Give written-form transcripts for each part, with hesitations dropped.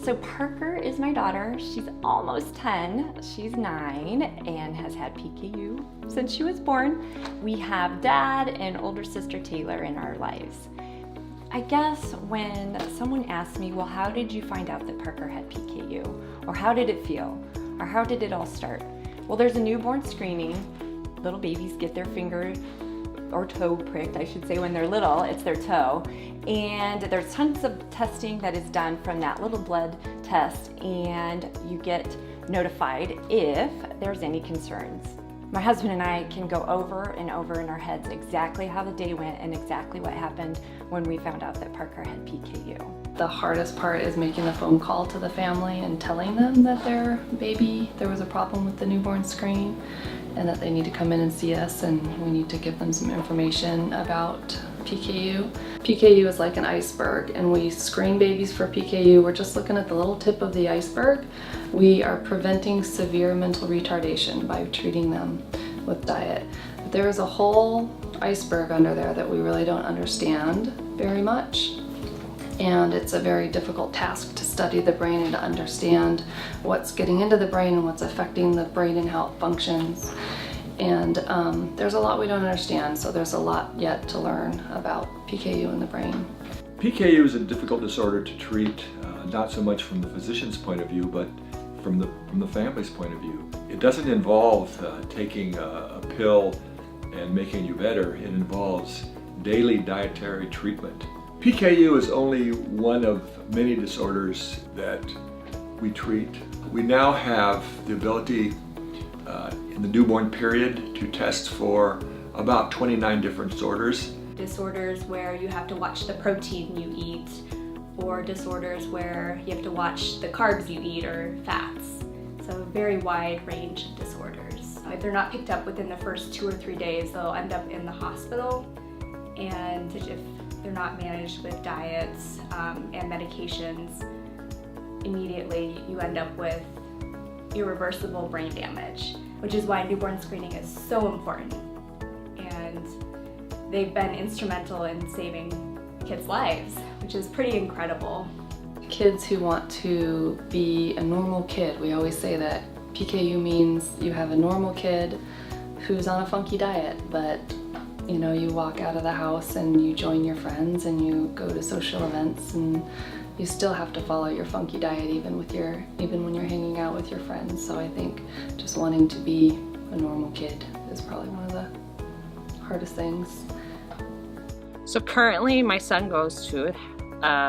So Parker is my daughter. She's almost 10. She's 9 and has had PKU since she was born. We have Dad and older sister Taylor in our lives. I guess when someone asks me, well, how did you find out that Parker had PKU? Or how did it feel? Or how did it all start? Well, there's a newborn screening. Little babies get their finger or toe pricked, I should say, when they're little. It's their toe. And there's tons of testing that is done from that little blood test, and you get notified if there's any concerns. My husband and I can go over and over in our heads exactly how the day went and exactly what happened when we found out that Parker had PKU. The hardest part is making the phone call to the family and telling them that their baby, there was a problem with the newborn screen and that they need to come in and see us, and we need to give them some information about PKU. PKU is like an iceberg, and we screen babies for PKU. We're just looking at the little tip of the iceberg. We are preventing severe mental retardation by treating them with diet. But there is a whole iceberg under there that we really don't understand very much. And it's a very difficult task to study the brain and to understand what's getting into the brain and what's affecting the brain and how it functions. And there's a lot we don't understand, so there's a lot yet to learn about PKU in the brain. PKU is a difficult disorder to treat, not so much from the physician's point of view, but from the family's point of view. It doesn't involve taking a pill and making you better. It involves daily dietary treatment. PKU is only one of many disorders that we treat. We now have the ability in the newborn period to test for about 29 different disorders. Disorders where you have to watch the protein you eat, or disorders where you have to watch the carbs you eat or fats. So a very wide range of disorders. If they're not picked up within the first 2 or 3 days, they'll end up in the hospital, and if they're not managed with diets and medications, immediately you end up with irreversible brain damage, which is why newborn screening is so important. And they've been instrumental in saving kids' lives, which is pretty incredible. Kids who want to be a normal kid, we always say that PKU means you have a normal kid who's on a funky diet, but you know, you walk out of the house and you join your friends and you go to social events, and you still have to follow your funky diet even when you're hanging out with your friends. So I think just wanting to be a normal kid is probably one of the hardest things. So currently my son goes to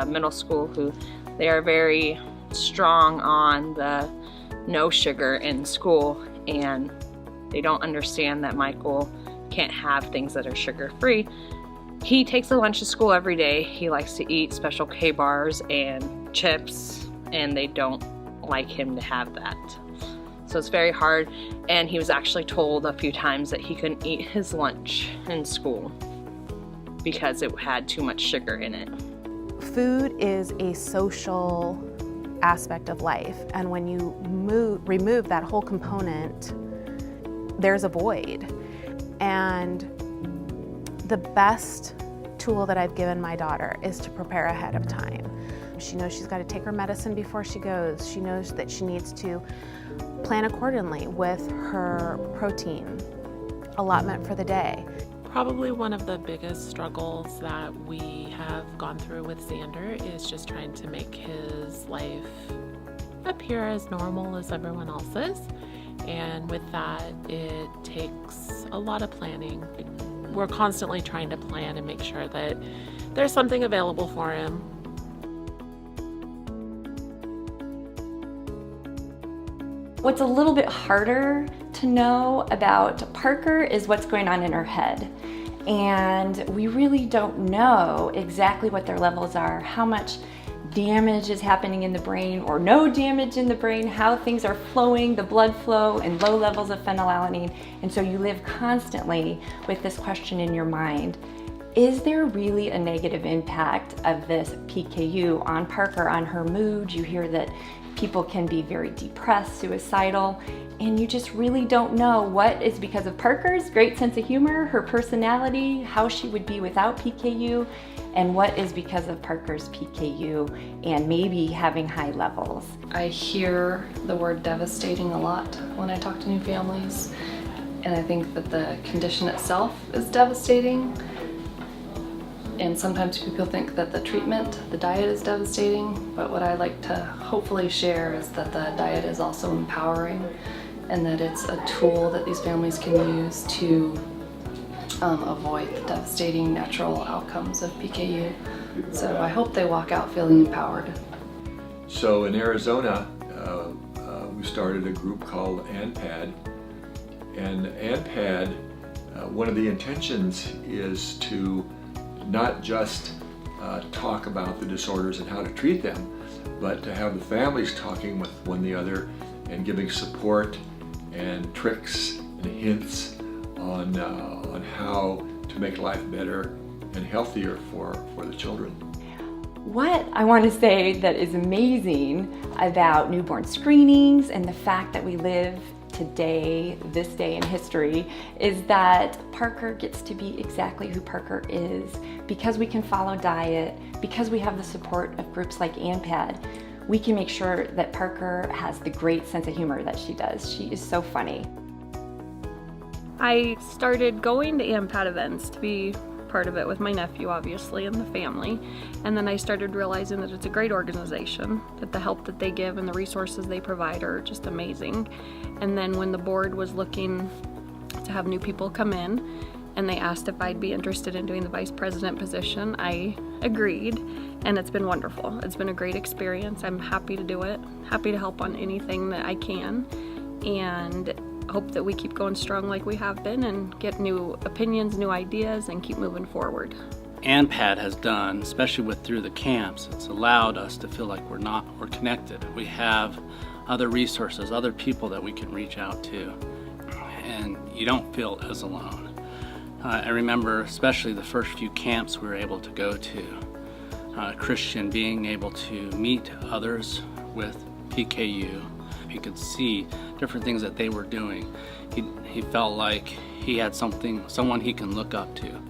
middle school who they are very strong on the no sugar in school, and they don't understand that Michael can't have things that are sugar-free. He takes a lunch to school every day. He likes to eat Special K bars and chips, and they don't like him to have that. So it's very hard, and he was actually told a few times that he couldn't eat his lunch in school because it had too much sugar in it. Food is a social aspect of life, and when you remove that whole component, there's a void. And the best tool that I've given my daughter is to prepare ahead of time. She knows she's got to take her medicine before she goes. She knows that she needs to plan accordingly with her protein allotment for the day. Probably one of the biggest struggles that we have gone through with Xander is just trying to make his life appear as normal as everyone else's. And with that, it takes a lot of planning. We're constantly trying to plan and make sure that there's something available for him. What's a little bit harder to know about Parker is what's going on in her head. And we really don't know exactly what their levels are, how much damage is happening in the brain or no damage in the brain, how things are flowing, the blood flow, and low levels of phenylalanine. And so you live constantly with this question in your mind. Is there really a negative impact of this PKU on Parker, on her mood? You hear that People can be very depressed, suicidal, and you just really don't know what is because of Parker's great sense of humor, her personality, how she would be without PKU, and what is because of Parker's PKU and maybe having high levels. I hear the word devastating a lot when I talk to new families, and I think that the condition itself is devastating. And sometimes people think that the treatment, the diet is devastating, but what I like to hopefully share is that the diet is also empowering and that it's a tool that these families can use to avoid the devastating natural outcomes of PKU. So I hope they walk out feeling empowered. So in Arizona, we started a group called ANPAD. And ANPAD, one of the intentions is to not just talk about the disorders and how to treat them, but to have the families talking with one another and giving support and tricks and hints on how to make life better and healthier for the children. What I want to say that is amazing about newborn screenings and the fact that we live today, this day in history, is that Parker gets to be exactly who Parker is because we can follow diet, because we have the support of groups like ANPAD. We can make sure that Parker has the great sense of humor that she does. She is so funny. I started going to ANPAD events to be part of it with my nephew, obviously, and the family. And then I started realizing that it's a great organization, that the help that they give and the resources they provide are just amazing. And then when the board was looking to have new people come in and they asked if I'd be interested in doing the vice president position, I agreed, and it's been wonderful. It's been a great experience. I'm happy to do it, happy to help on anything that I can, and hope that we keep going strong like we have been and get new opinions, new ideas, and keep moving forward. ANPAD has done, especially through the camps, it's allowed us to feel like we're connected. We have other resources, other people that we can reach out to, and you don't feel as alone. I remember especially the first few camps we were able to go to, Christian being able to meet others with PKU. He could see different things that they were doing. He felt like he had someone he can look up to.